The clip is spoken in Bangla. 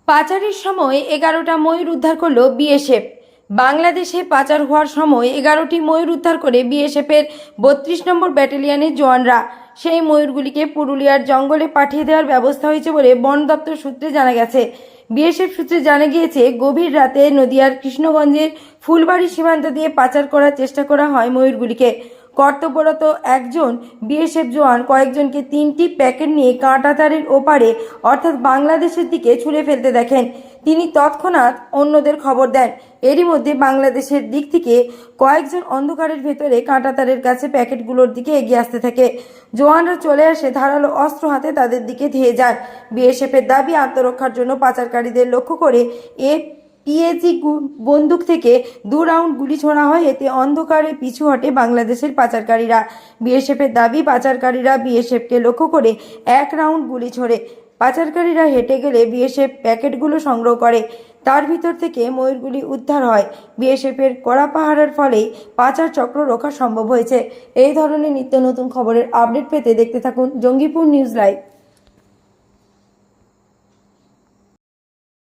পাচারের সময় 11টা ময়ূর উদ্ধার করল বিএসএফ। বাংলাদেশে পাচার হওয়ার সময় 11টি ময়ূর উদ্ধার করে বিএসএফের 32 নম্বর ব্যাটালিয়নের জওয়ানরা। সেই ময়ূরগুলিকে পুরুলিয়ার জঙ্গলে পাঠিয়ে দেওয়ার ব্যবস্থা হয়েছে বলে বন দপ্তর সূত্রে জানা গেছে। বিএসএফ সূত্রে জানা গিয়েছে, গভীর রাতে নদিয়ার কৃষ্ণগঞ্জের ফুলবাড়ি সীমান্ত দিয়ে পাচার করার চেষ্টা করা হয় ময়ূরগুলিকে। কর্তব্যরত একজন বিএসএফ জওয়ান কয়েকজনকে 3টি প্যাকেট নিয়ে কাঁটাতারের ওপারে অর্থাৎ বাংলাদেশের দিকে ছুঁড়ে ফেলতে দেখেন। তিনি তৎক্ষণাৎ অন্যদের খবর দেন। এরই মধ্যে বাংলাদেশের দিক থেকে কয়েকজন অন্ধকারের ভেতরে কাঁটাতারের কাছে প্যাকেটগুলোর দিকে এগিয়ে আসতে থাকে। জওয়ানরা চলে আসে, ধারালো অস্ত্র হাতে তাদের দিকে ধেয়ে যান। বিএসএফের দাবি, আত্মরক্ষার জন্য পাচারকারীদের লক্ষ্য করে পিএজি বন্দুক থেকে 2 রাউন্ড গুলি ছোড়া হয়। এতে অন্ধকারে পিছু হটে বাংলাদেশের পাচারকারীরা। বিএসএফের দাবি, পাচারকারীরা বিএসএফকে লক্ষ্য করে 1 রাউন্ড গুলি ছোড়ে। পাচারকারীরা হেঁটে গেলে বিএসএফ প্যাকেটগুলো সংগ্রহ করে। তার ভিতর থেকে ময়ূরগুলি উদ্ধার হয়। বিএসএফের কড়া পাহারার ফলেই পাচার চক্র রোখা সম্ভব হয়েছে। এই ধরনের নিত্য নতুন খবরের আপডেট পেতে দেখতে থাকুন জঙ্গিপুর নিউজ লাইভ।